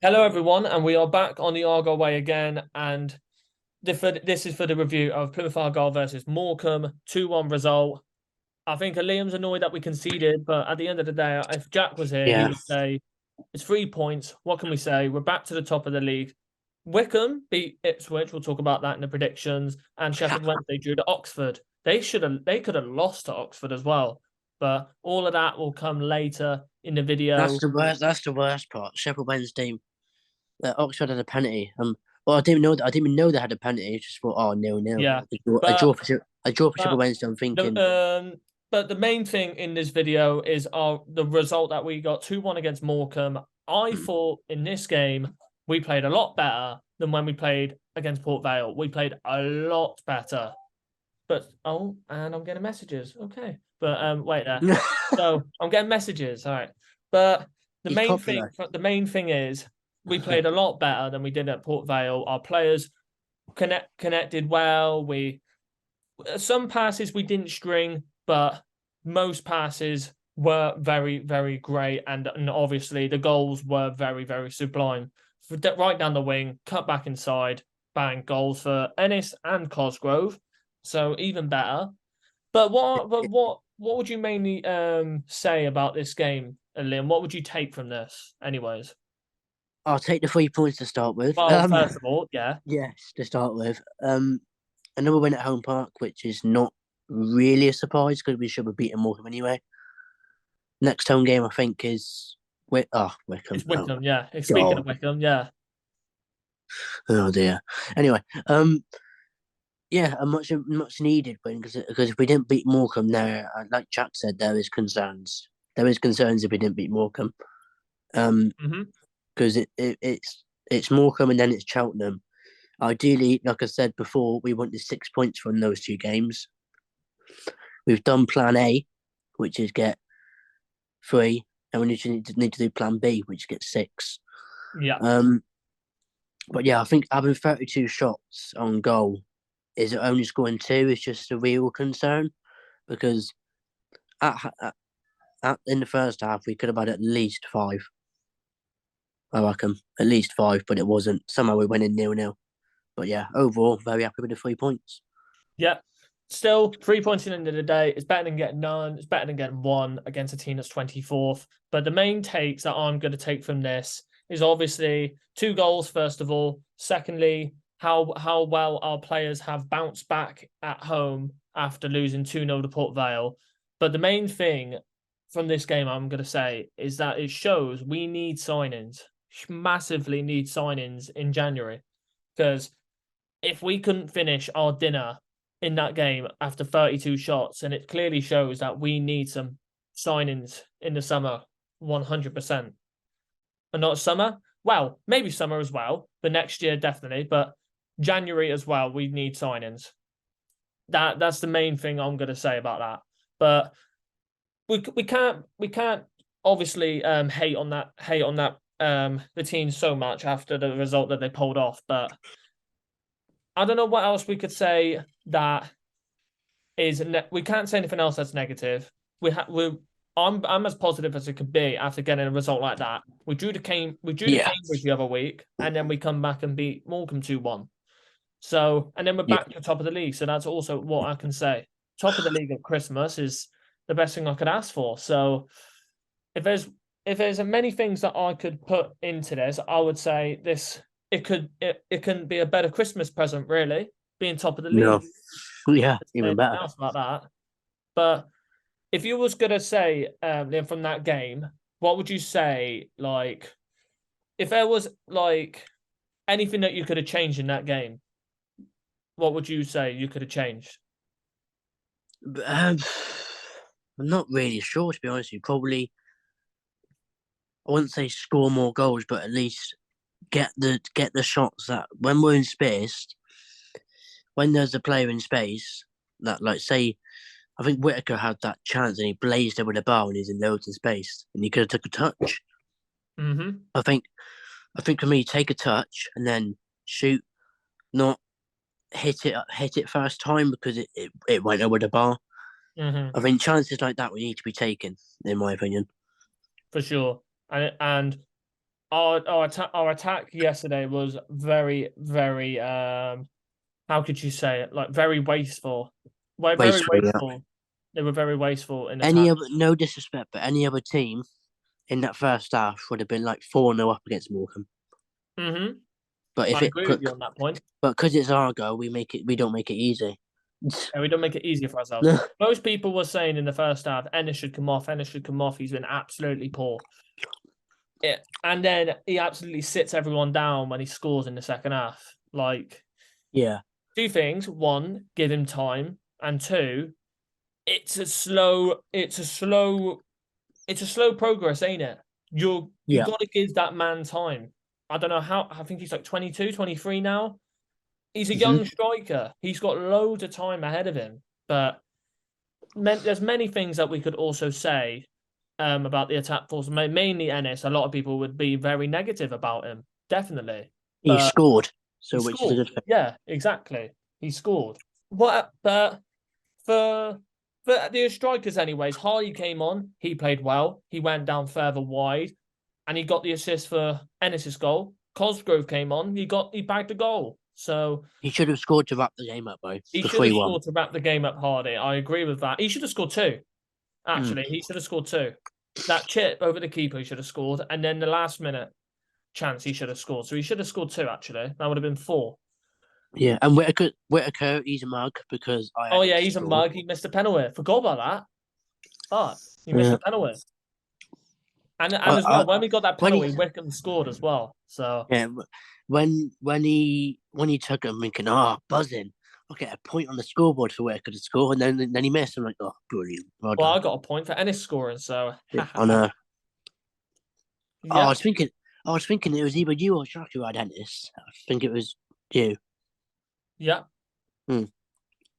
Hello, everyone, and we are back on the Argyle Way again. And this is for the review of Plymouth Argyle versus Morecambe, 2-1 result. I think Liam's annoyed that we conceded, but at the end of the day, if Jack was here, he Yeah, would say it's 3 points. What can we say? We're back to the top of the league. Wickham beat Ipswich. We'll talk about that in the predictions. And Sheffield Wednesday drew to Oxford. They could have lost to Oxford as well. But all of that will come later in the video. that's the worst. That's the worst part. Sheffield Wednesday, Oxford had a penalty. Well, I didn't even know that. I didn't even know they had a penalty. I just thought, oh, 0-0. Yeah, A but draw for Sheffield but Wednesday. I'm The thinking, but the main thing in this video is the result that we got 2-1 against Morecambe. I thought in this game we played a lot better than when we played against Port Vale. We played a lot better. But and I'm getting messages. Okay. But wait there. So I'm getting messages. All right. But he's popular. the main thing is we played a lot better than we did at Port Vale. Our players connected well. We some passes we didn't string, but most passes were very, very great. And obviously the goals were very, very sublime. Right down the wing, cut back inside, bang, goals for Ennis and Cosgrove. So even better. But what would you mainly say about this game, Liam? What would you take from this, anyways? I'll take the 3 points to start with. Well, first of all, yeah. Yes, to start with. Another win at home park, which is not really a surprise because we should have beaten Morecambe anyway. Next home game, I think, is Wickham. It's Wickham, yeah. Speaking of God. Wickham, yeah. Oh dear. Anyway, yeah, a much needed win because if we didn't beat Morecambe, there, like Jack said, there is concerns. There is concerns if we didn't beat Morecambe. Mm-hmm. Because it's Morecambe and then it's Cheltenham. Ideally, like I said before, we wanted 6 points from those two games. We've done Plan A, which is get 3, and we need to do Plan B, which gets 6. Yeah. But yeah, I think having 32 shots on goal is it only scoring 2 is just a real concern because in the first half we could have had at least 5. I reckon at least 5, but it wasn't. Somehow we went in 0-0. But yeah, overall, very happy with the 3 points. Yeah. Still, 3 points in the end of the day. It's better than getting none. It's better than getting one against a team that's 24th. But the main takes that I'm going to take from this is obviously 2 goals, first of all. Secondly, how well our players have bounced back at home after losing 2-0 to Port Vale. But the main thing from this game, I'm going to say, is that it shows we need signings, massively need signings in January. Because if we couldn't finish our dinner in that game after 32 shots, and it clearly shows that we need some signings in the summer, 100%. And not summer, well, maybe summer as well, but next year definitely, but January as well, we need signings. That's the main thing I'm going to say about that. But we can't obviously hate on that the team so much after the result that they pulled off, but I don't know what else we could say that is. We can't say anything else that's negative. I'm as positive as it could be after getting a result like that. We drew to Yeah, Cambridge the other week, and then we come back and beat Morecambe 2-1. So, and then we're yeah, back to the top of the league. So that's also what I can say. Top of the league at Christmas is the best thing I could ask for. So, if there's many things that I could put into this, I would say this. It can be a better Christmas present, really, being top of the no, league. yeah, even Anything better. else about that? But if you was gonna say, then from that game, what would you say? Like, if there was like anything that you could have changed in that game, what would you say you could have changed? I'm not really sure to be honest. With you probably I wouldn't say score more goals, but at least get the shots that when we're in space, when there's a player in space that like say I think Whitaker had that chance and he blazed it with a bar and he's in loads of space and he could have took a touch. Mm-hmm. I think I think for me, take a touch and then shoot, not hit it first time because it went over the bar. Mm-hmm. I think chances like that we need to be taken, in my opinion. For sure. And Our attack yesterday was very, very how could you say it? Like very wasteful. Very Wasteful, yeah. wasteful. They were very wasteful in attack. Any other, no disrespect, but any other team in that first half would have been like 4-0 up against Morecambe. Mm-hmm. But if I it, agree with you on that point. but because it's Argyle, we don't make it easy. And we don't make it easier for ourselves. Most people were saying in the first half, Ennis should come off. Ennis should come off. He's been absolutely poor. And then he absolutely sits everyone down when he scores in the second half. Like, Yeah. two things: one, give him time, and two, it's a slow progress, ain't it? You Yeah. got to give that man time. I don't know how. I think he's like 22, 23 now. He's a young striker. He's got loads of time ahead of him. But there's many things that we could also say about the attack force. Mainly Ennis. A lot of people would be very negative about him. Definitely. He But scored, he so which is a scored. good thing. Yeah, exactly. He scored. But for the strikers, anyways, Harley came on. He played well. He went down further wide, and he got the assist for Ennis's goal. Cosgrove came on. He bagged a goal. So He should have scored to wrap the game up, though. he The should have 3-1. scored to wrap the game up, Hardy. I agree with that. He should have scored two. Actually, he should have scored two. That chip over the keeper, he should have scored, and then the last minute chance, he should have scored. So he should have scored two. Actually, that would have been four. Yeah, and Whitaker, he's a mug because I. Oh yeah, he's a mug. He missed a penalty. Forgot about that. But he missed a penalty. And as well, when we got that penalty, Wickham scored as well. So yeah, when he took it, I'm thinking, buzzing. I'll get a point on the scoreboard for Whitaker to score, and then he missed. I'm like, oh, brilliant. well, I got a point for Ennis scoring. So on a. yeah. I was thinking it was either you or Shark who had Ennis. I think it was you. Yeah.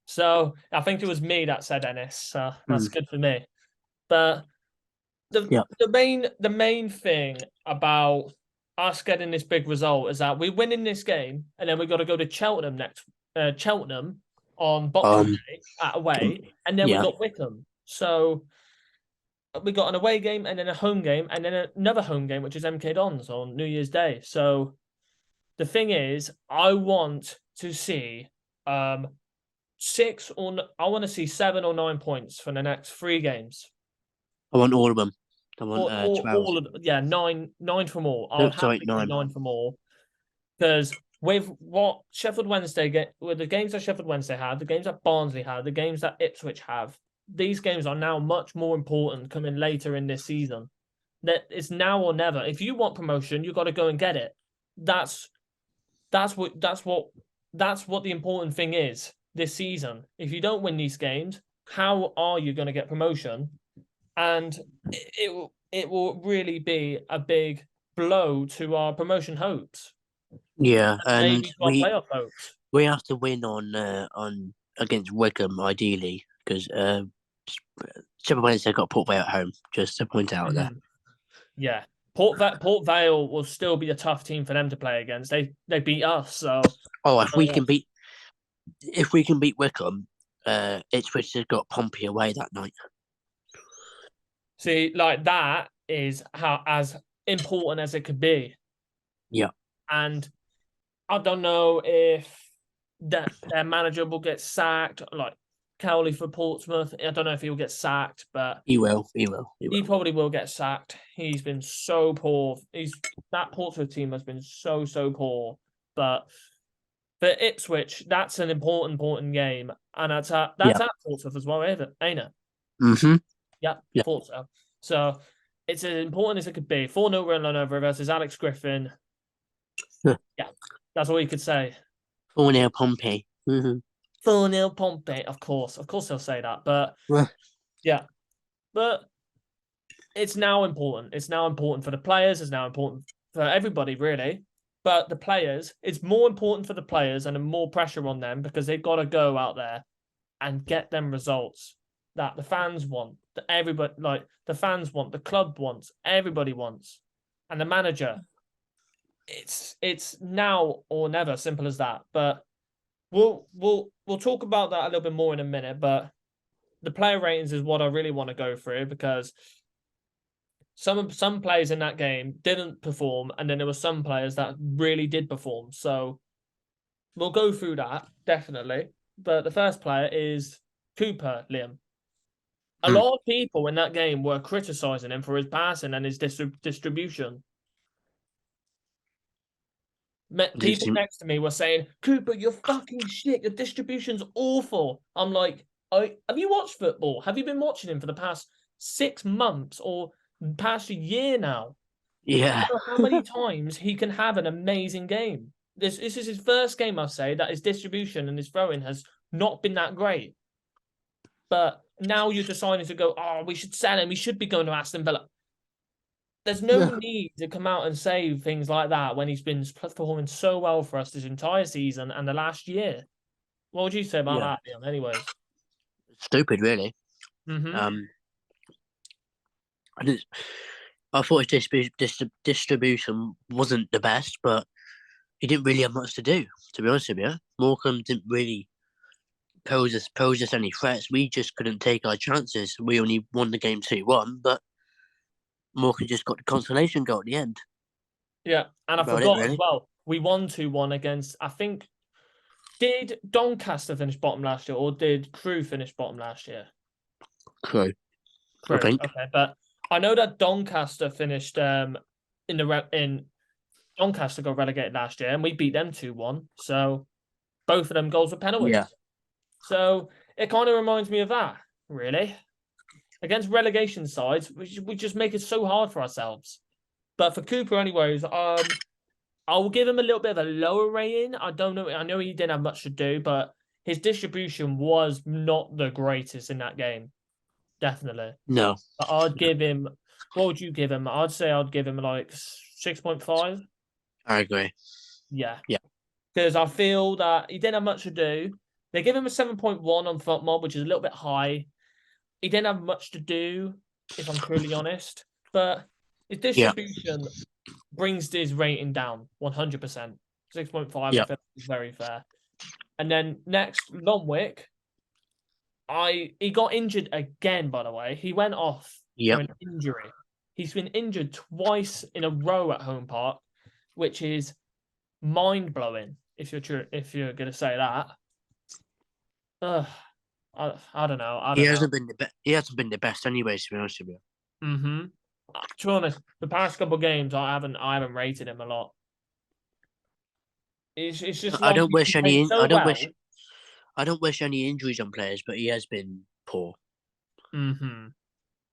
So I think it was me that said Ennis. So that's good for me. But the main thing about us getting this big result is that we're winning this game, and then we got to go to Cheltenham Cheltenham on Boxing Day at away, and then we got Wickham. So we got an away game and then a home game and then another home game, which is MK Dons on New Year's Day. So the thing is, I want to see I want to see 7 or 9 points for the next 3 games. I want all of them. I want 12. All of nine from all. I'll have to 9 from all, because with what Sheffield Wednesday with the games that Sheffield Wednesday had, the games that Barnsley had, the games that Ipswich have, these games are now much more important coming later in this season. That it's now or never. If you want promotion, you got to go and get it. That's what the important thing is this season. If you don't win these games, how are you going to get promotion? And it will really be a big blow to our promotion hopes. Yeah, and maybe playoff hopes. We have to win on against Wickham ideally, because Sheffield Wednesday got Port Vale at home. Just to point out there. Yeah, Port Vale will still be a tough team for them to play against. They beat us, so. If we can beat Wickham, Ipswich has got Pompey away that night. See, like that is as important as it could be. Yeah, and I don't know if their manager will get sacked, like Cowley for Portsmouth. I don't know if he'll get sacked, but he will. He probably will get sacked. He's been so poor. That Portsmouth team has been so poor. But for Ipswich, that's an important game, and that's at Portsmouth as well, ain't it? Mm-hmm. Yeah, Portsmouth. So it's as important as it could be. 4-0 versus Alex Griffin. Yeah, that's all you could say. 4-0 Pompey. 4-0 Pompey, of course they'll say that, but but it's now important. It's now important for the players. It's now important for everybody, really. But the players, it's more important for the players and more pressure on them, because they've got to go out there and get them results that the fans want, that everybody, like the fans want, the club wants, everybody wants, and the manager. It's now or never, simple as that. But we'll talk about that a little bit more in a minute. But the player ratings is what I really want to go through, because some players in that game didn't perform, and then there were some players that really did perform. So we'll go through that, definitely. But the first player is Cooper, Liam. A lot of people in that game were criticising him for his passing and his distribution. People next to me were saying, Cooper, you're fucking shit. Your distribution's awful. I'm like, have you watched football? Have you been watching him for the past 6 months or past a year now? Yeah. How many times he can have an amazing game? This is his first game, I'll say, that his distribution and his throwing has not been that great. But now you're deciding to go, oh, we should sell him. We should be going to Aston Villa. There's no need to come out and say things like that when he's been performing so well for us this entire season and the last year. What would you say about that, Leon, anyways? Stupid, really. I thought his distribution wasn't the best, but he didn't really have much to do, to be honest with you. Morecambe didn't really pose us any threats. We just couldn't take our chances. We only won the game 2-1, but Morecambe just got the consolation goal at the end. Yeah, and I forgot as well, we won 2-1 against, I think, did Doncaster finish bottom last year, or did Crewe finish bottom last year? Crewe, I think. Okay, but I know that Doncaster finished in Doncaster got relegated last year, and we beat them 2-1. So both of them goals were penalties. Yeah. So it kind of reminds me of that, really. Against relegation sides, we just make it so hard for ourselves. But for Cooper, anyways, I will give him a little bit of a lower rating. I don't know. I know he didn't have much to do, but his distribution was not the greatest in that game. Definitely. No. But I'd give him. What would you give him? I'd say I'd give him like 6.5. I agree. Yeah. Yeah. Because I feel that he didn't have much to do. They give him a 7.1 on FotMob, which is a little bit high. He didn't have much to do, if I'm truly honest. But his distribution brings his rating down 100%. 6.5, I feel is very fair. And then next, Lomwick. He got injured again, by the way. He went off for an injury. He's been injured twice in a row at Home Park, which is mind-blowing, if you're going to say that. I don't know. He hasn't been the best anyway, to be honest with you. To be honest, the past couple of games I haven't rated him a lot. It's just I don't wish any injuries on players, but he has been poor.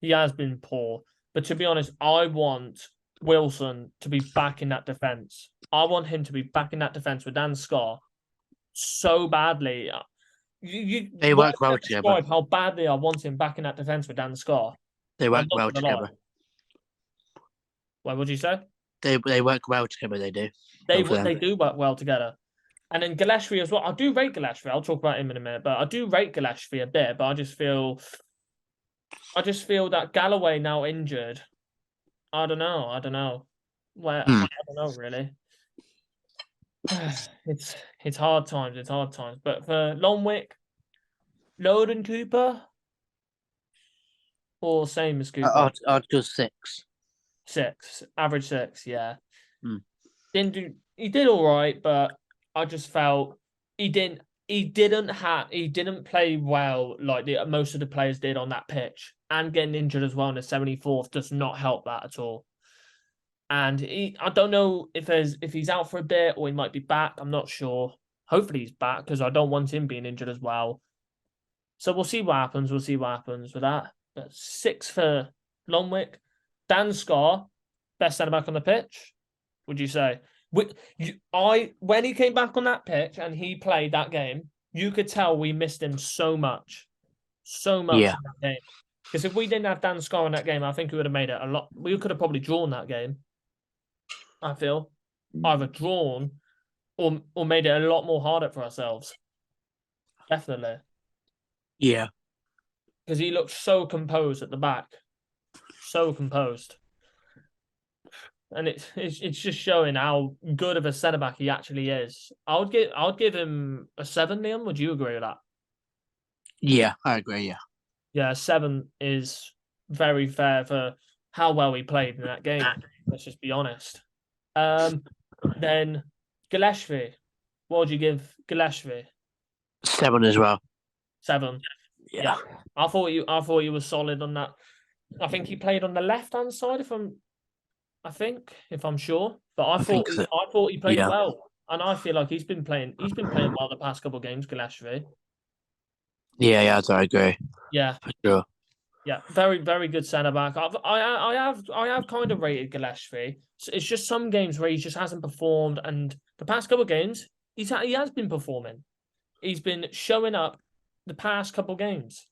He has been poor. But to be honest, I want Wilson to be back in that defence. I want him to be back in that defence with Dan Scott so badly. They work well together. Describe how badly I want him back in that defence with Dan Scott. They work well together. What would you say? They work well together. They do. They do work well together. And then Gillespie as well. I do rate Gillespie. I'll talk about him in a minute, but I do rate Gillespie a bit. But I just feel that Galloway now injured. I don't know. I don't know really. It's hard times. It's hard times. But for Lomwick, lower than Cooper, or same as Cooper? I'd go 6. 6, average 6. Yeah. He did all right, but I just felt he didn't play well like most of the players did on that pitch, and getting injured as well in the 74th does not help that at all. And I don't know if he's out for a bit or he might be back. I'm not sure. Hopefully he's back because I don't want him being injured as well. So we'll see what happens. We'll see what happens with that. But 6 for Lomwick. Dan Scar, best centre back on the pitch. Would you say? When he came back on that pitch and he played that game, you could tell we missed him so much in that game. Because if we didn't have Dan Scar in that game, I think we would have made it a lot. We could have probably drawn that game. I feel either drawn or made it a lot more harder for ourselves. Definitely. Yeah. Because he looked so composed at the back, so composed. And it's just showing how good of a centre back he actually is. I'd give him a 7, Liam. Would you agree with that? Yeah, I agree. Yeah. Yeah, 7 is very fair for how well he played in that game. Let's just be honest. Then Gillespie. What would you give Gillespie? 7 as well. 7. Yeah. I thought he was solid on that. I think he played on the left hand side, if I'm sure. But I thought he played well. And I feel like he's been playing well the past couple of games, Gillespie. Yeah, I agree. Yeah. For sure. Yeah, very, very good centre back. I have kind of rated Gillespie. It's just some games where he just hasn't performed, and the past couple of games he has been performing. He's been showing up the past couple of games.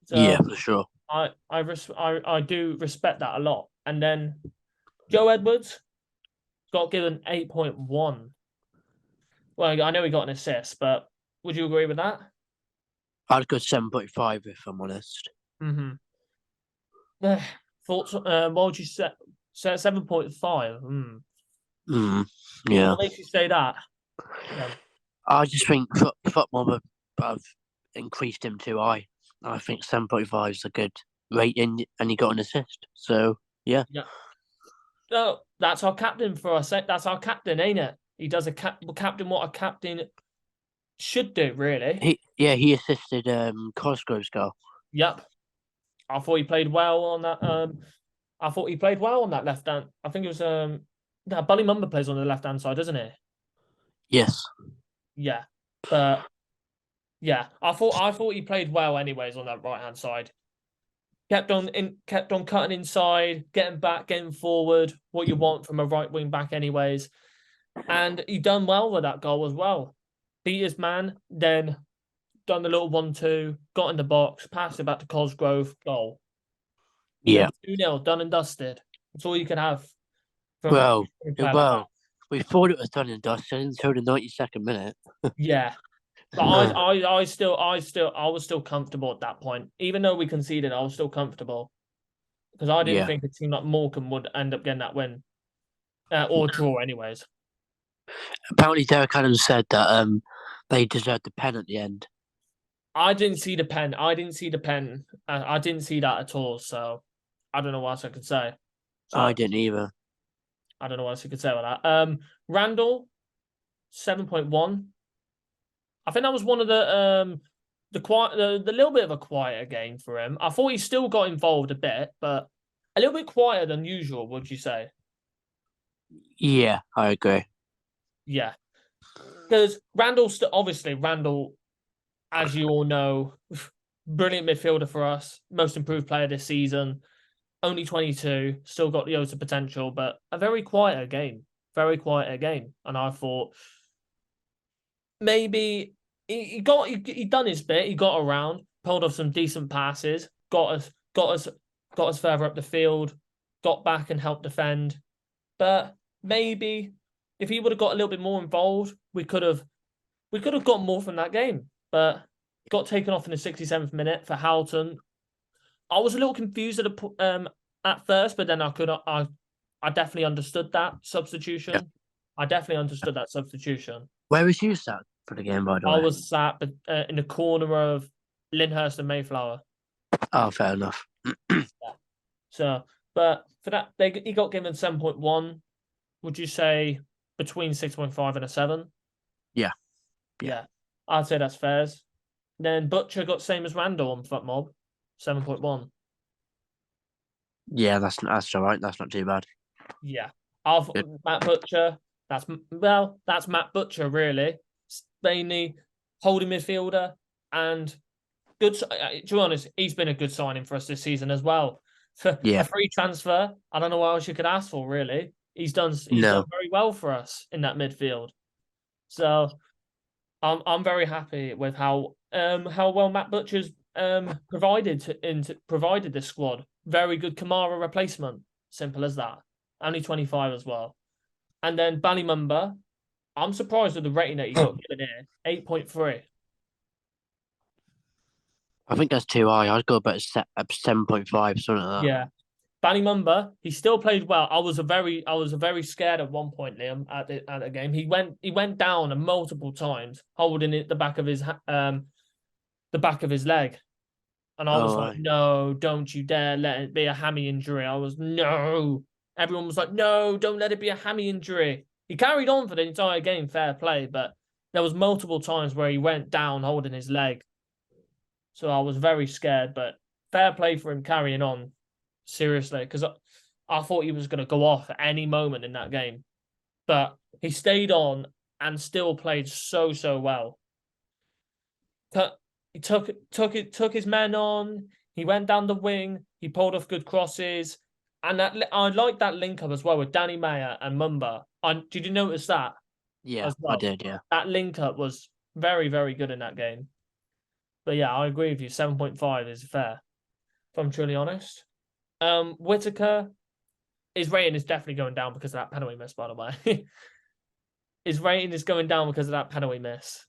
So yeah, for sure. I do respect that a lot. And then Joe Edwards got given 8.1. Well, I know he got an assist, but would you agree with that? I'd go 7.5 if I'm honest. Thoughts? What would you say? 7.5. Yeah. What makes you say that? Yeah. I just think football have increased him too high. I think 7.5 is a good rating, and he got an assist. So yeah. No, that's our captain for us. That's our captain, ain't it? He does captain what a captain should do, really. He assisted Cosgrove's goal. Yep. I thought he played well on that. I thought he played well on that left hand. I think it was Bully Mumba plays on the left hand side, doesn't he? Yes. Yeah, but yeah, I thought he played well anyways on that right hand side. Kept on cutting inside, getting back, getting forward. What you want from a right wing back, anyways. And he done well with that goal as well. Beat his man, then done the little 1-2, got in the box, passed it back to Cosgrove, goal. Yeah. 2-0, done and dusted. That's all you can have. Well, we thought it was done and dusted until the 92nd minute. Yeah. But I was still comfortable at that point. Even though we conceded, I was still comfortable. Because I didn't think a team like Morecambe would end up getting that win. Or draw anyways. Apparently Derek Adams said that they deserved the pen at the end. I didn't see the pen. I didn't see that at all. So I don't know what else I could say. I didn't either. I don't know what else you could say about that. Randall, 7.1. I think that was one of the little bit of a quieter game for him. I thought he still got involved a bit, but a little bit quieter than usual, would you say? Yeah, I agree. Yeah. Because Randall, as you all know, brilliant midfielder for us, most improved player this season, only 22, still got loads of potential, but a very quieter game. And I thought maybe he done his bit. He got around, pulled off some decent passes, got us further up the field, got back and helped defend. But maybe if he would have got a little bit more involved, we could have got more from that game. But got taken off in the 67th minute for Houghton. I was a little confused at first, but then I definitely understood that substitution. Yeah. I definitely understood that substitution. Where was you sat for the game, by the way? I was sat in the corner of Lyndhurst and Mayflower. Oh, fair enough. Yeah. So, but for that, he got given 7.1. Would you say between 6.5 and a 7? Yeah. I'd say that's fair. Then Butcher got same as Randall on FUTMob, 7.1. Yeah, that's all right. That's not too bad. Yeah. Matt Butcher, that's Matt Butcher, really. Mainly holding midfielder and good. To be honest, he's been a good signing for us this season as well. For a free transfer, I don't know what else you could ask for, really. He's done very well for us in that midfield. So I'm very happy with how well Matt Butcher's provided this squad. Very good Kamara replacement. Simple as that. Only 25 as well. And then Ballymumba, I'm surprised with the rating that he got given here. 8.3. I think that's too high. I'd go about 7.5, something like that. Yeah. Ballymumba, he still played well. I was very scared at one point, Liam, at the game. He went down multiple times, holding it the back of his leg. And I was like, no, don't you dare let it be a hammy injury. No. Everyone was like, no, don't let it be a hammy injury. He carried on for the entire game, fair play, but there was multiple times where he went down holding his leg. So I was very scared, but fair play for him carrying on, seriously, because I thought he was going to go off at any moment in that game. But he stayed on and still played so well. He took his men on. He went down the wing. He pulled off good crosses, and I like that link up as well with Danny Mayer and Mumba. Did you notice that? Yeah, well? I did. Yeah, that link up was very good in that game. But yeah, I agree with you. 7.5 is fair, if I'm truly honest. Whittaker, his rating is definitely going down because of that penalty miss. By the way, his rating is going down because of that penalty miss.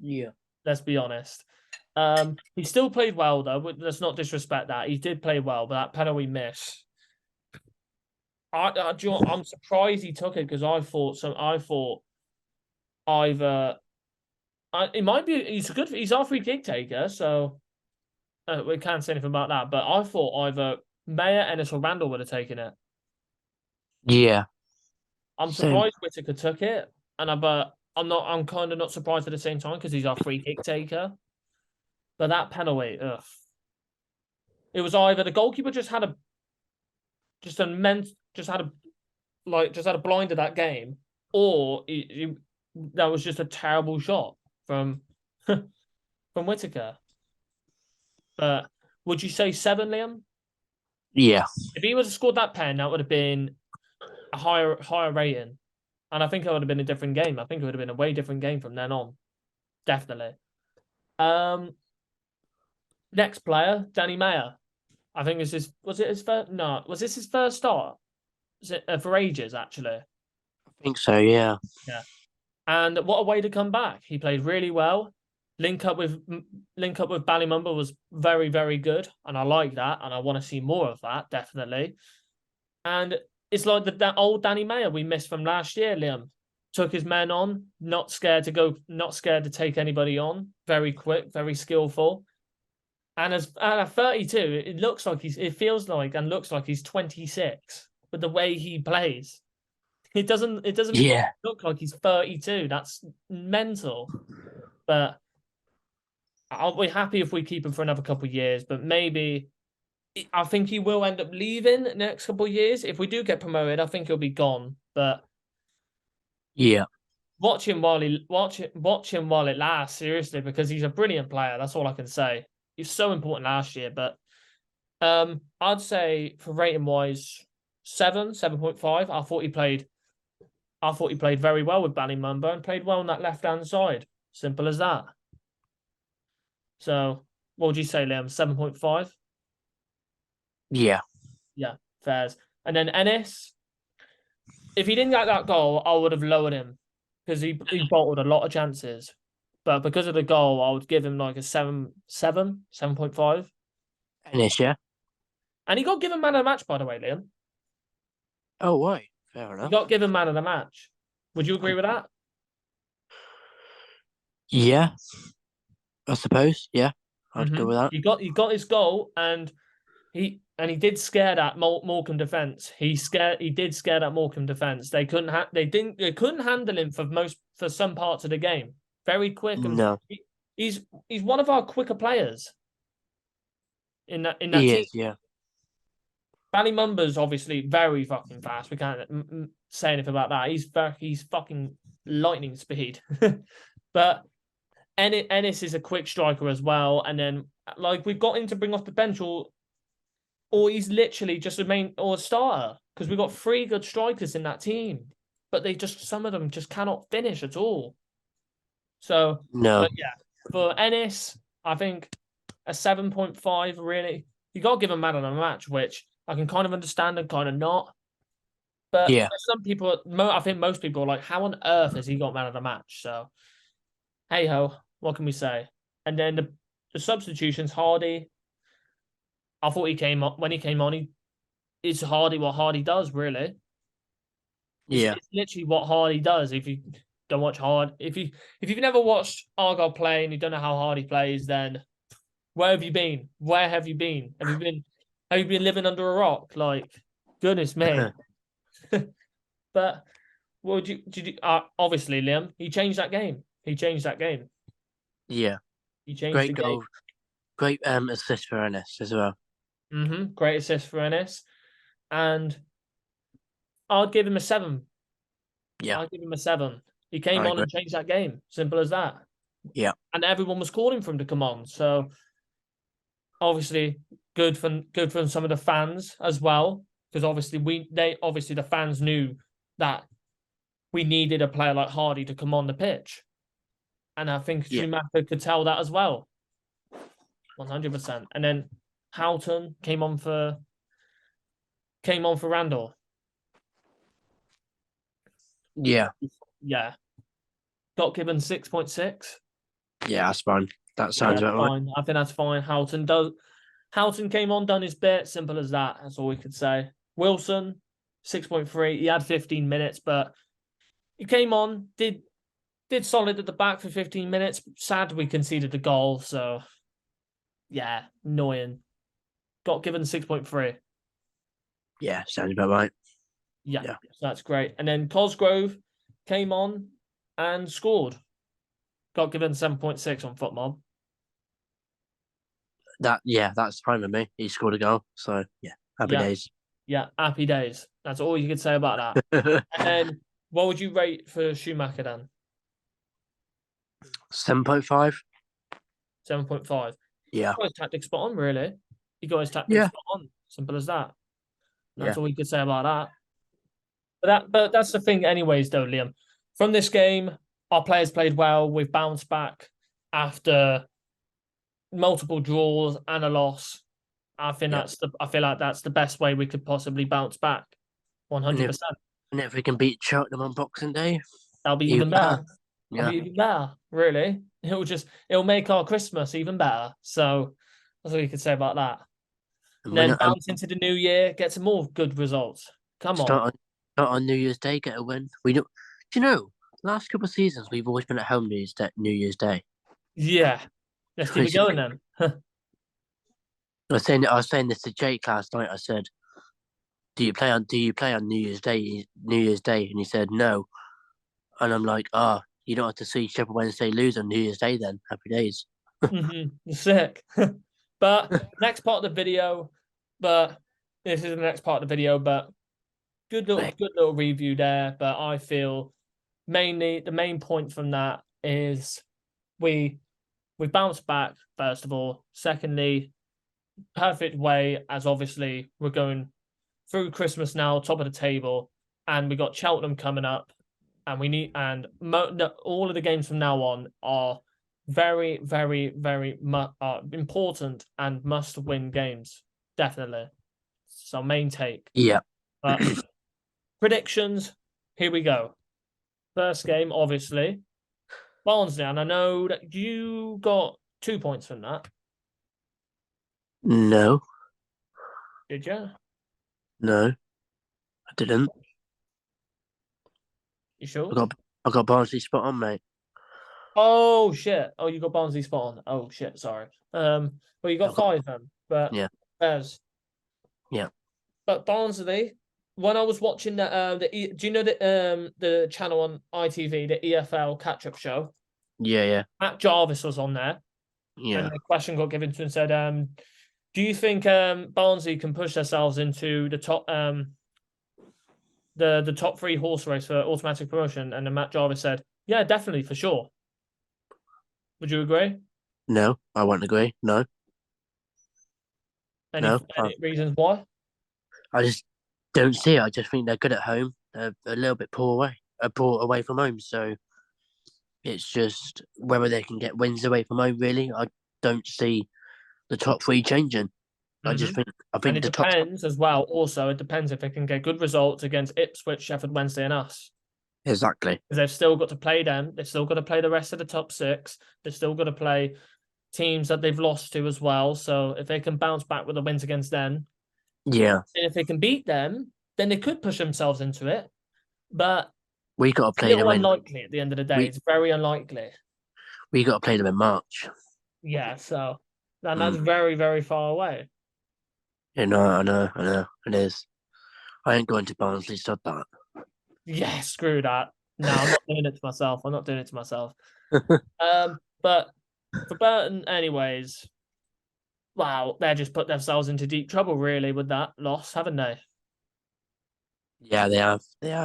Yeah. Let's be honest. He still played well though. Let's not disrespect that. He did play well, but that penalty miss. I'm surprised he took it because I thought either it might be he's our free kick taker, so we can't say anything about that. But I thought either Mayer, Ennis, or Randall would have taken it. Yeah. I'm surprised Whittaker took it, but I'm kind of not surprised at the same time because he's our free kick taker. But that penalty, it was either the goalkeeper just had a blind of that game, or that was just a terrible shot from Whittaker. But would you say 7, Liam? Yeah. If he would have scored that pen, that would have been a higher rating. And I think it would have been a different game. I think it would have been a way different game from then on. Definitely. Next player, Danny Mayer. I think was this his first? No, was this his first start? Was it for ages actually? I think so. Yeah. Yeah. And what a way to come back! He played really well. Link up with Ballymumba was very good, and I like that, and I want to see more of that definitely. And it's like that old Danny Mayer we missed from last year. Liam took his men on, not scared to take anybody on. Very quick, very skillful. And at 32, it feels like and looks like he's 26. But the way he plays, it doesn't look like he's 32. That's mental. But I'll be happy if we keep him for another couple of years. But maybe I think he will end up leaving the next couple of years. If we do get promoted, I think he'll be gone. But yeah, watch him while it lasts, seriously, because he's a brilliant player. That's all I can say. He's so important last year, but I'd say for rating wise, 7.5. I thought he played very well with Ballymumba and played well on that left hand side. Simple as that. So what would you say, Liam? 7.5? Yeah. Yeah, fairs. And then Ennis, if he didn't get that goal, I would have lowered him because he bottled a lot of chances. But because of the goal, I would give him like a 7.5. Ennis, yeah. And he got given man of the match, by the way, Liam. Oh, right. Fair enough. He got given man of the match. Would you agree with that? Yeah. I suppose. Yeah. I'd go with that. He got his goal and he did scare that Morecambe defense. He did scare that Morecambe defense. They couldn't handle him for some parts of the game. Very quick and he's one of our quicker players in that team. Is, yeah. Ballymumba's obviously very fucking fast. We can't say anything about that. He's fucking lightning speed. But Ennis is a quick striker as well. And then like we've got him to bring off the bench or he's literally just a starter because we've got 3 good strikers in that team, but some of them just cannot finish at all. So no, yeah, for Ennis, I think a 7.5. Really, you got to give him man of the match, which I can kind of understand and kind of not. But yeah, some people, I think most people are like, how on earth has he got man of the match? So hey ho, what can we say? And then the substitutions, Hardy. I thought when he came on, it's Hardy what Hardy does, really. It's literally what Hardy does. If you don't watch if you've never watched Argyle play and you don't know how Hardy plays, then Where have you been? Where have you been? Have you been living under a rock? Like, goodness me. But well, did you obviously, Liam, he changed that game. He changed that game. Yeah, He changed great the game. goal, great assist for Ennis as well. Great assist for Ennis. And I'd give him a 7. Yeah, I'd give him a 7. He came I on agree. and changed that game. Simple as that. Yeah, And everyone was calling for him to come on. So obviously good for some of the fans as well. Because obviously the fans knew that we needed a player like Hardy to come on the pitch. And I think yeah, Schumacher could tell that as well. 100%. And then Houghton came on for Randall. yeah, Yeah. Got given 6.6. yeah. That's fine. That sounds about right. Fine. I think that's fine. Houghton came on, done his bit. Simple as that. That's all we could say. Wilson, 6.3. He had 15 minutes, but he came on, did solid at the back for 15 minutes. Sad we conceded the goal, so yeah, annoying. Got given 6.3. Yeah, sounds about right. Yeah, so that's great. And then Cosgrove came on and scored. Got given 7.6 on FootMob. That's fine with me. He scored a goal, so yeah, happy days. Yeah, happy days. That's all you could say about that. And then, what would you rate for Schumacher then? 7.5. 7.5. Yeah. He got his tactics spot on, really. He got his tactics spot on. Simple as that. That's all you could say about that. But that's the thing, anyways, though, Liam. From this game, our players played well. We've bounced back after multiple draws and a loss. I feel like that's the best way we could possibly bounce back. 100%. And if we can beat Cheltenham on Boxing Day, that'll be even better. Yeah. That'll be even better, really. It'll make our Christmas even better. So that's all you could say about that. And then bounce into the new year, get some more good results. Come on. Start on New Year's Day, get a win. Do you know, last couple of seasons we've always been at home New Year's Day. Yeah. Let's keep it going then. I was saying this to Jake last night. I said, Do you play on New Year's Day? And he said no. And I'm like, you don't have to see Sheffield Wednesday lose on New Year's Day then. Happy days. Sick. But next part of the video, but this is the next part of the video, but good little review there. But I feel mainly the main point from that is we bounced back, first of all. Secondly, perfect way, as obviously we're going through Christmas now, top of the table, and we got Cheltenham coming up, and all of the games from now on are very, very, very important and must-win games. Definitely. So main take. Yeah. Predictions. Here we go. First game, obviously, Barnsley, and I know that you got 2 points from that. No. Did you? No, I didn't. You sure? I got Barnsley spot on, mate. Oh shit! Oh, you got Barnsley spot on. Oh shit! Sorry. Well, you got 5 then, but yeah, Bears. Yeah. But Barnsley, when I was watching do you know the channel on ITV, the EFL catch-up show? Yeah. Matt Jarvis was on there. Yeah. And the question got given to him and said, do you think Barnsley can push themselves into the top the top 3 horse race for automatic promotion? And then Matt Jarvis said, yeah, definitely, for sure. Would you agree? No, I won't agree. No. Any reasons why? I just don't see it. I just think they're good at home. They're a little bit poor away from home. So it's just whether they can get wins away from home, really. I don't see the top 3 changing. I think and it depends as well. Also, it depends if they can get good results against Ipswich, Sheffield Wednesday, and us. Exactly. Because they've still got to play them. They've still got to play the rest of the top 6. They've still got to play teams that they've lost to as well. So if they can bounce back with the wins against them, yeah. And if they can beat them, then they could push themselves into it. But we got to play them. Unlikely at the end of the day. It's very unlikely. We got to play them in March. Yeah, so And that's very, very far away. I know, it is. I ain't going to Barnsley, stop that. Yeah, screw that. No, I'm not doing it to myself. I'm not doing it to myself. But for Burton, anyways, wow, they just put themselves into deep trouble, really, with that loss, haven't they? Yeah, they have.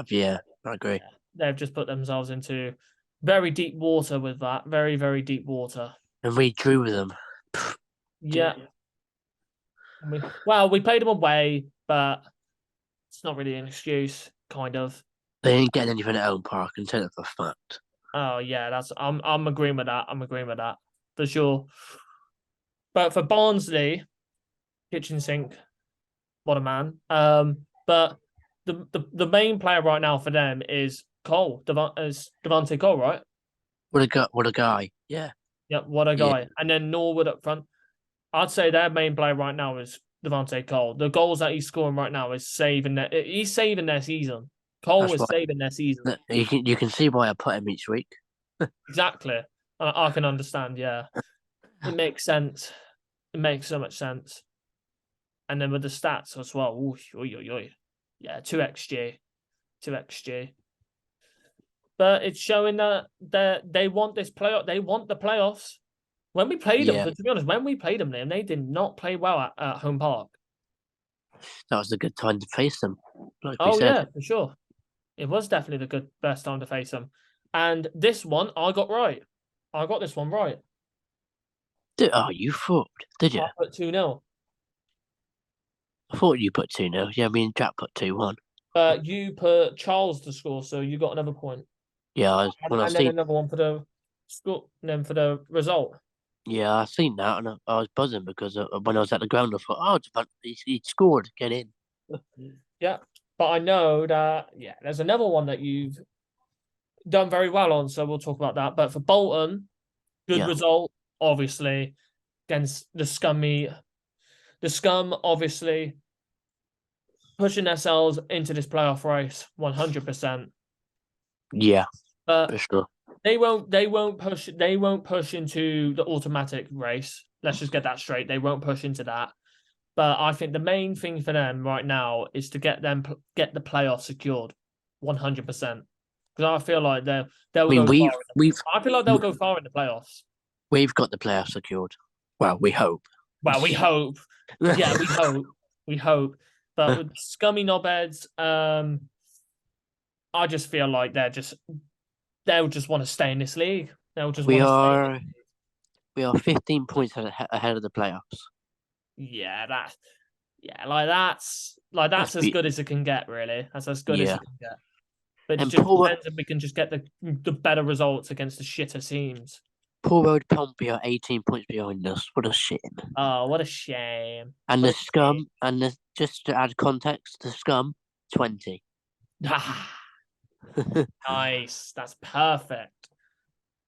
Yeah, I agree. Yeah, they've just put themselves into very deep water with that. Very, very deep water. And we drew with them. Yeah. We played them away, but it's not really an excuse, kind of. They ain't getting anything at Elm Park, and tell it for a fact. Oh yeah, I'm agreeing with that. I'm agreeing with that for sure. But for Barnsley, kitchen sink, what a man. But the main player right now for them is Cole, Devontae Cole, right? What a guy. Yeah. Yep, what a Yeah. guy. And then Norwood up front. I'd say their main player right now is Devontae Cole. The goals that he's scoring right now is he's saving their season. Cole That's is why saving their season. you can see why I put him each week. Exactly. I can understand, yeah. It makes sense. It makes so much sense. And then with the stats as well. Ooh. Yeah, 2xG. 2xG. But it's showing that they want this playoff. They want the playoffs. When we played them, Yeah. to be honest, when we played them, they did not play well at home park. That was a good time to face them. Like we Oh said. yeah, for sure. It was definitely the best time to face them. And this one I got right. I got this one right. You thought, did you? I put 2-0. I thought you put 2-0. Yeah, me and Jack put 2-1. You put Charles to score, so you got another point. Yeah, And then another one for the score, and then for the result. Yeah, I seen that, and I was buzzing because when I was at the ground, I thought, he scored, get in. Yeah, but I know that there's another one that you've done very well on, so we'll talk about that. But for Bolton, good result, obviously, against the scum, obviously, pushing themselves into this playoff race 100%. Yeah, But for sure. they won't push into the automatic race. Let's just get that straight. They won't push into that. But I think the main thing for them right now is to get the playoff secured 100%. Because I feel like they'll go far. I feel like they'll go far in the playoffs. We've got the playoff secured. Well, we hope. Well, we hope. Yeah, we hope. We hope. But with scummy knobheads, I just feel like they'll just want to stay in this league. They'll just we want to we are 15 points ahead of the playoffs. Yeah, that's as good as it can get, really. That's as good as it can get. But it just depends if we can just get the better results against the shitter teams. Poor old Pompey are 18 points behind us. What a shame. Oh, what a shame. And the scum, just to add context, the scum, 20. Nice. That's perfect.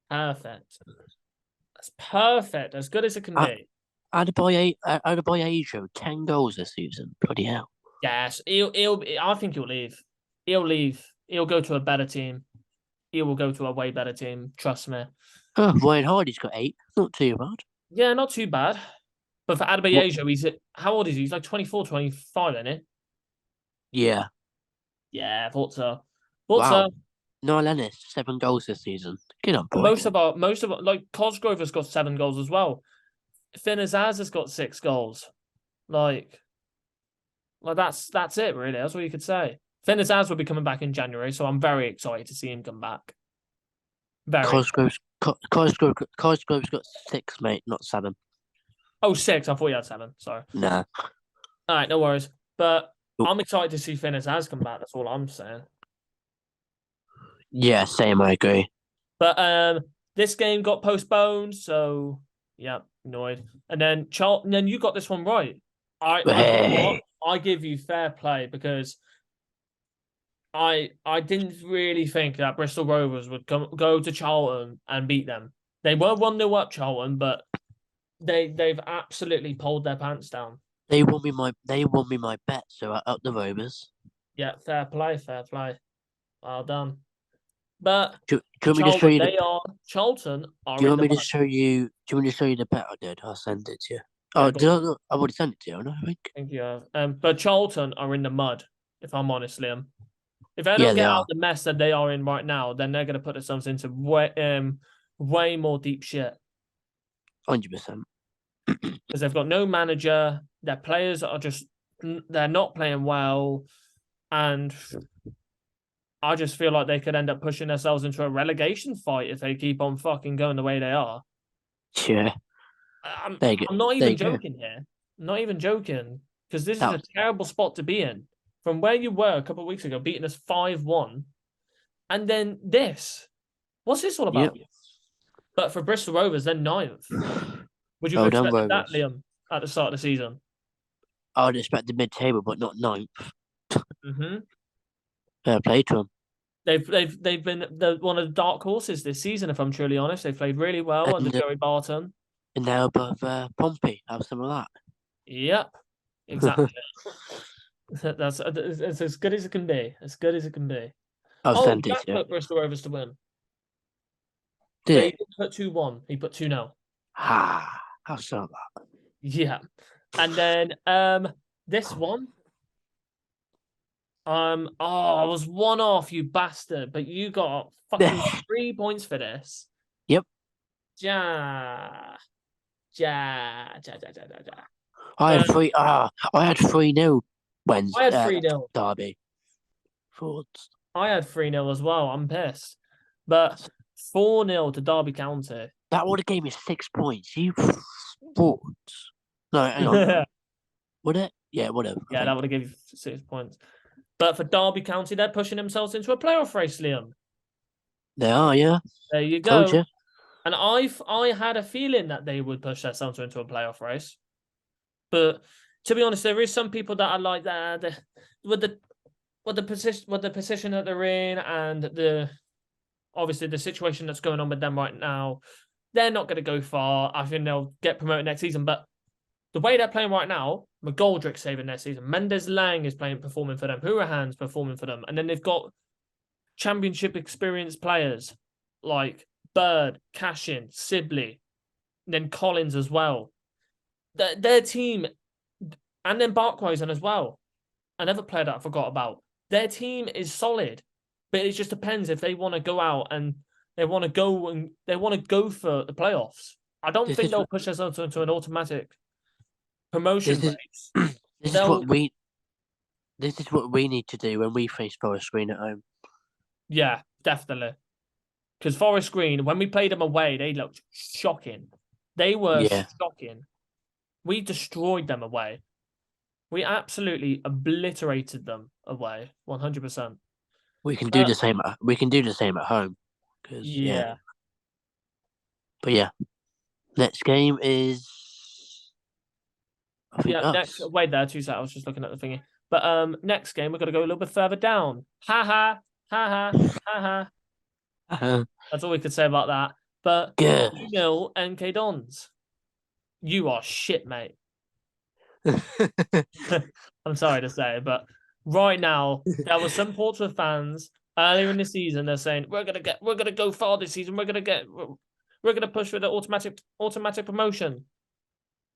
Perfect. That's perfect. As good as it can be. Adebayo, 10 goals this season. Bloody hell. Yes, I think he'll leave. He'll leave. He'll go to a better team. He will go to a way better team. Trust me. Oh, Ryan Hardy's got 8. Not too bad. Yeah, not too bad. But for Adebayo, how old is he? He's like 24, 25, isn't he? Yeah. Yeah, thought so. Wow. Niall Ennis, 7 goals this season. Get on, boy. Most of our like Cosgrove has got 7 goals as well. Finn Azaz has got 6 goals. Like that's it really. That's what you could say. Finn Azaz will be coming back in January, so I'm very excited to see him come back. Cosgrove's got 6, mate, not 7. Oh, 6. I thought you had 7. Sorry. Nah. All right, no worries. But I'm excited to see Finn Azaz come back. That's all I'm saying. Yeah, same. I agree. But this game got postponed, so yeah, annoyed. And then you got this one right. I give you fair play because I didn't really think that Bristol Rovers would go to Charlton and beat them. They were 1-0 up Charlton, but they've absolutely pulled their pants down. They won me my bet, so I up the Rovers. Yeah, fair play. Well done. But Do you want me to show you the? Charlton are Do you in want the me to mud. show you? Do you want me to show you the bet I did? I'll send it to you. Yeah, Oh, go did I? on. Not? I've already sent it to you. I think. Thank you. But Charlton are in the mud, if I'm honest, Liam. If they Yeah, don't they get are. out the mess that they are in right now, then they're going to put themselves into way more deep shit 100%. because they've got no manager. Their players are just they're not playing well, and I just feel like they could end up pushing themselves into a relegation fight if they keep on fucking going the way they are. Yeah. I'm, There you go. I'm not There even you go. joking here. I'm not even joking because this is That a terrible spot to be in. From where you were a couple of weeks ago, beating us 5-1, and then this. What's this all Yep. about? But for Bristol Rovers, they're ninth. Would you have Well done, expected that, Rovers. Liam, at the start of the season? I would expect the mid-table, but not ninth. Mm-hmm. Fair play to them. They've been one of the dark horses this season. If I'm truly honest, they've played really well under And Joey Barton. now above Pompey. Have some of Yep, that. exactly. That's it's as good as it can be. As good as it can be. I'll Oh, send it Jack to you. put Bristol Rovers to win, Did but he it? didn't put 2-1. He put 2-0. Ah, I saw that. Yeah, and then this one. I was one off, you bastard, but you got fucking 3 points for this. Yep. Ja. I had three. I had 3-0 Wednesday. I had 3-0. Derby. Frauds. I had 3-0 as well. I'm pissed. But 4-0 to Derby County. That would have gave me 6 points. You frauds. No, hang on. Would it? Yeah, whatever. Yeah, that would have given you 6 points. But for Derby County, they're pushing themselves into a playoff race, Liam. They are, yeah. There you go. Told you. And I had a feeling that they would push themselves into a playoff race. But to be honest, there is some people that are like that with the position that they're in, and obviously the situation that's going on with them right now. They're not going to go far. I think they'll get promoted next season. But the way they're playing right now, McGoldrick's saving their season. Mendes Lang is performing for them. Hurahan's performing for them. And then they've got championship experienced players like Bird, Cashin, Sibley, and then Collins as well. Their team, and then Barkhuizen as well. Another player that I forgot about. Their team is solid, but it just depends if they want to go out and they want to go for the playoffs. I don't think they'll push themselves into an automatic promotion race. This is what we need to do when we face Forest Green at home. Yeah, definitely. Because Forest Green, when we played them away, they looked shocking. They were shocking. We destroyed them away. We absolutely obliterated them away, 100%. We can do the same. We can do the same at home. Yeah. But yeah, next game is. Next. Wait there, 2 seconds. I was just looking at the thingy. But next game we're gonna go a little bit further down. Ha ha ha ha ha ha. That's all we could say about that. But 2-0 NK Dons. You are shit, mate. I'm sorry to say, but right now there were some Portsmouth fans earlier in the season. They're saying we're gonna go far this season. We're gonna push for the automatic promotion.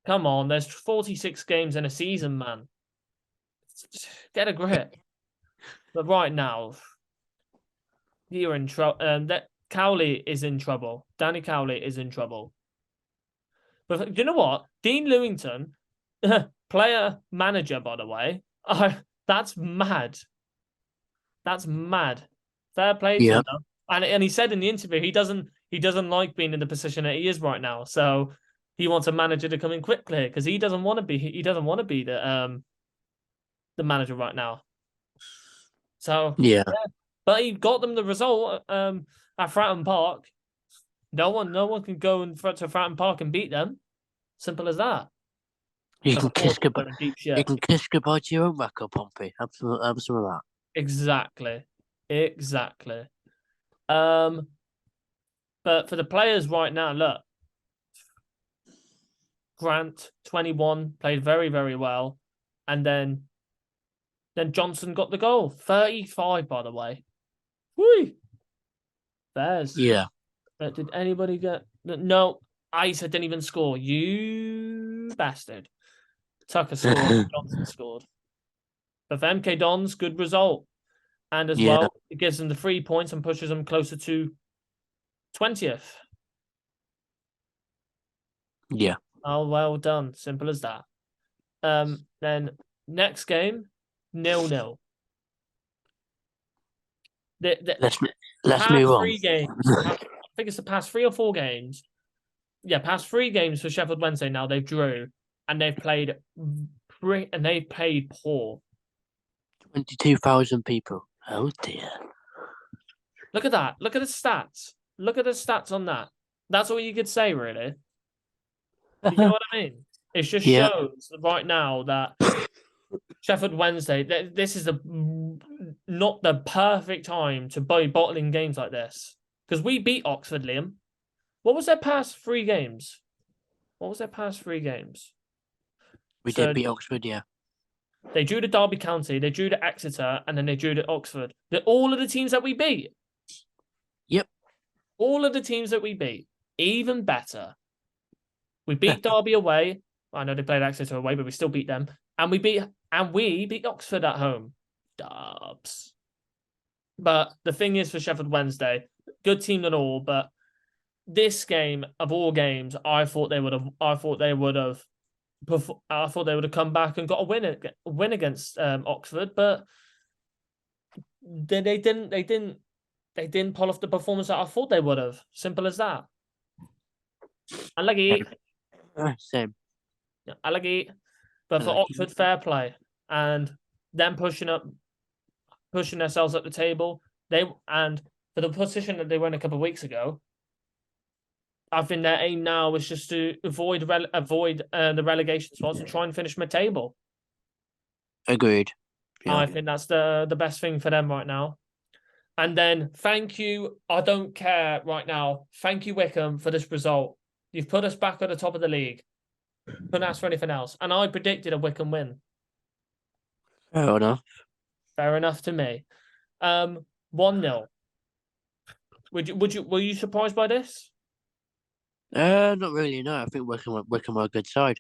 Come on, there's 46 games in a season, man. Get a grip. But right now, you're in trouble. Cowley is in trouble. Danny Cowley is in trouble. But you know what? Dean Lewington, player manager, by the way. That's mad. That's mad. Fair play to him. And he said in the interview he doesn't like being in the position that he is right now. So he wants a manager to come in quickly because he doesn't want to be the manager right now. So yeah. But he got them the result at Fratton Park. No one can go in front to Fratton Park and beat them. Simple as that. You can kiss goodbye. You can kiss goodbye to your own record, Pompey. Absolutely that. Exactly. But for the players right now, look. Grant, 21, played very, very well. And then Johnson got the goal. 35, by the way. Whee! Bears. Yeah. But did anybody get... No, Isa didn't even score. You bastard. Tucker scored. Johnson scored. But for MK Dons, good result. And as well, it gives them the 3 points and pushes them closer to 20th. Yeah. Oh, well done. Simple as that. Then next game, 0-0. Let's move on. 3 games. I think it's the past 3 or 4 games. Yeah, past 3 games for Sheffield Wednesday now. They've drew and they've played poor. 22,000 people. Oh dear. Look at that. Look at the stats. Look at the stats on that. That's all you could say, really. You know what I mean? It just shows right now that Sheffield Wednesday, this is not the perfect time to be bottling games like this. Because we beat Oxford, Liam. What was their past 3 games? We did beat Oxford, yeah. They drew to Derby County, they drew to Exeter, and then they drew to Oxford. All of the teams that we beat. Yep. All of the teams that we beat. Even better. We beat Derby away. I know they played Exeter away, but we still beat them. And we beat Oxford at home. Dubs. But the thing is for Sheffield Wednesday, good team and all, but this game of all games, I thought they would have come back and got a win against Oxford, but they didn't pull off the performance that I thought they would have. Simple as that. Unlucky. Same. Unlucky. But for Oxford, fair play. And them pushing themselves up the table. And for the position that they were in a couple of weeks ago, I think their aim now is just to avoid the relegation spots and try and finish mid-table. Agreed. Yeah. I think that's the best thing for them right now. And then thank you. I don't care right now. Thank you, Wycombe, for this result. You've put us back at the top of the league. Couldn't ask for anything else. And I predicted a Wycombe win. Fair enough. Fair enough to me. 1-0. Were you surprised by this? Not really. No, I think Wycombe are a good side.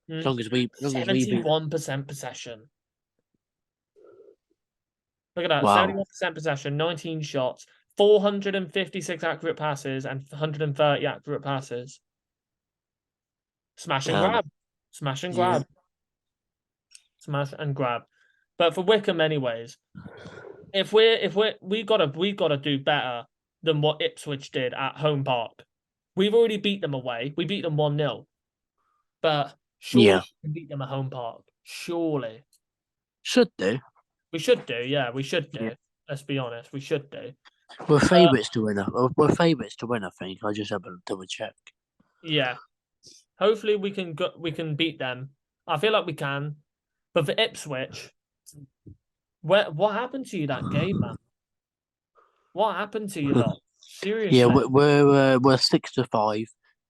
As long as we 71% possession. Look at that. Wow. 71% possession, 19 shots, 456 accurate passes, and 130 accurate passes. Smash and grab. Smash and grab. Smash and grab. But for Wycombe, anyways, we gotta do better than what Ipswich did at home park. We've already beat them away. We beat them 1-0. But surely we can beat them at home park. Surely. Should do. We should do, yeah. We should do. Yeah. Let's be honest. We should do. We're favourites to win. We're favourites to win, I think. I just have a double check. Yeah. Hopefully we can beat them. I feel like we can. But for Ipswich, what happened to you that game, man? What happened to you lot? Seriously. Yeah, we're 6-5,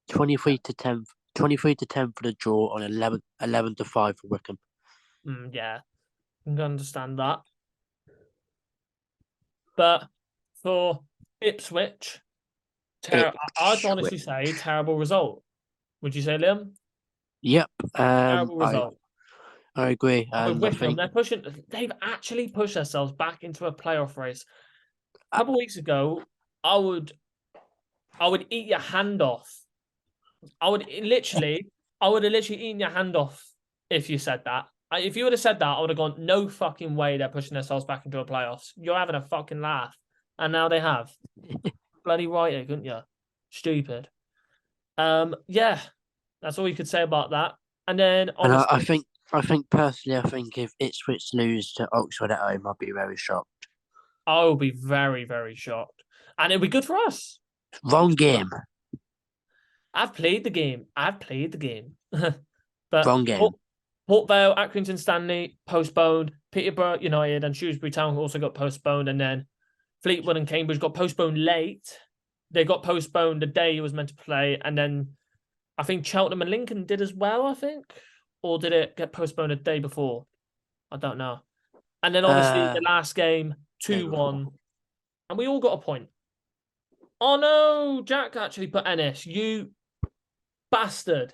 23-10, 23-10 for the draw on 11-5 for Wycombe. Yeah, I can understand that. But for Ipswich, I'd honestly say terrible result. Would you say, Liam? Yep. Terrible result. I agree. Wycombe, they've actually pushed themselves back into a playoff race. A couple of weeks ago, I would eat your hand off. I would have literally eaten your hand off if you said that. If you would have said that, I would have gone, no fucking way they're pushing themselves back into a playoffs. You're having a fucking laugh. And now they have. Bloody right, couldn't you? Stupid. Yeah, that's all you could say about that. And then honestly, I think personally, if Ipswich lose to Oxford at home, I'd be very shocked. I will be very, very shocked. And it'll be good for us. Wrong game. I've played the game. But wrong game. Port Vale, Accrington Stanley, postponed. Peterborough United and Shrewsbury Town also got postponed. And then Fleetwood and Cambridge got postponed late. They got postponed the day it was meant to play. And then I think Cheltenham and Lincoln did as well, I think. Or did it get postponed a day before? I don't know. And then obviously the last game, 2-1. And we all got a point. Oh no, Jack actually put Ennis. You bastard.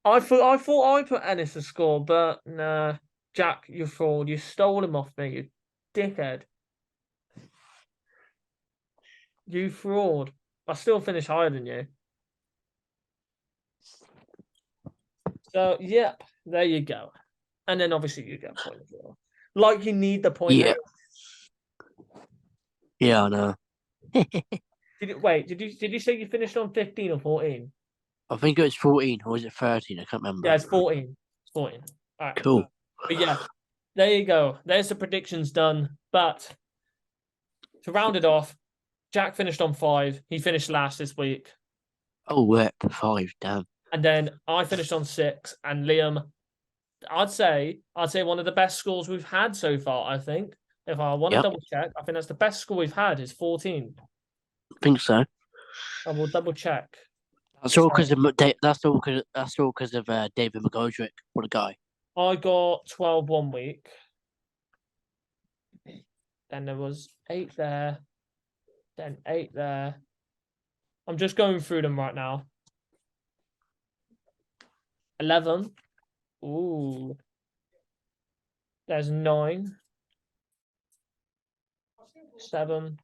I thought I put Ennis to score, but nah. Jack, you fraud. You stole him off me, you dickhead. You fraud. I still finish higher than you. So, yep, there you go. And then obviously you get a point as well. Like you need the point. Yeah. Yeah, I know. Did you say you finished on 15 or 14? I think it was 14 or was it 13? I can't remember. Yeah, it's 14. It's 14. All right. Cool. But yeah, there you go. There's the predictions done. But to round it off, Jack finished on 5. He finished last this week. Oh, we're 5, damn. And then I finished on 6. And Liam, I'd say one of the best scores we've had so far, I think. If I want to double check, I think that's the best score we've had is 14. I think so. I will double check. That's all because of David McGoldrick. What a guy! I got 12 one week. Then there was 8 there. Then 8 there. I'm just going through them right now. 11. Ooh. There's 9. 7.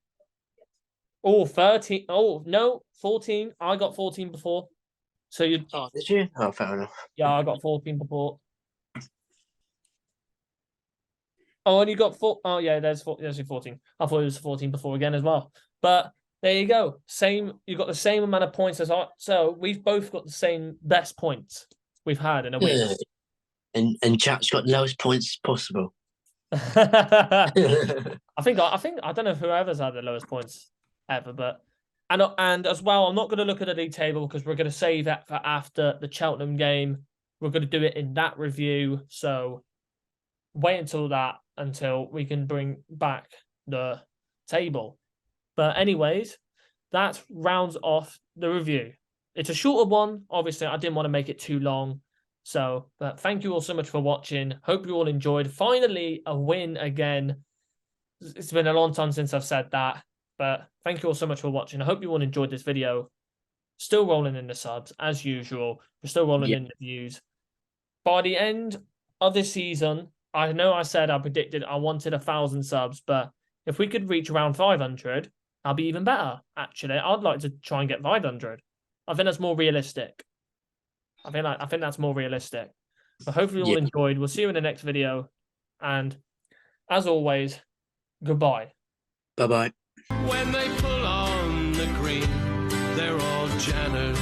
Oh, 13. Oh, no, 14. I got 14 before. So you. Oh, did you? Oh, fair enough. Yeah, I got 14 before. Oh, and you got 4. Oh, yeah, there's 14. I thought it was 14 before again as well. But there you go. You got the same amount of points as I. So we've both got the same best points we've had in a week. And Jack's got the lowest points possible. I don't know whoever's had the lowest points ever, but and as well, I'm not going to look at the league table because we're going to save that for after the Cheltenham game. We're going to do it in that review, so wait until we can bring back the table. But anyways, that rounds off the review. It's a shorter one. Obviously, I didn't want to make it too long. So, but thank you all so much for watching. Hope you all enjoyed. Finally, a win again. It's been a long time since I've said that. But thank you all so much for watching. I hope you all enjoyed this video. Still rolling in the subs, as usual. We're still rolling in the views. By the end of this season, I know I said I predicted I wanted 1,000 subs, but if we could reach around 500, that'll be even better, actually. I'd like to try and get 500. I think that's more realistic. I think that's more realistic. But hopefully you all enjoyed. We'll see you in the next video. And as always, goodbye. Bye-bye. When they pull on the green, they're all Janners.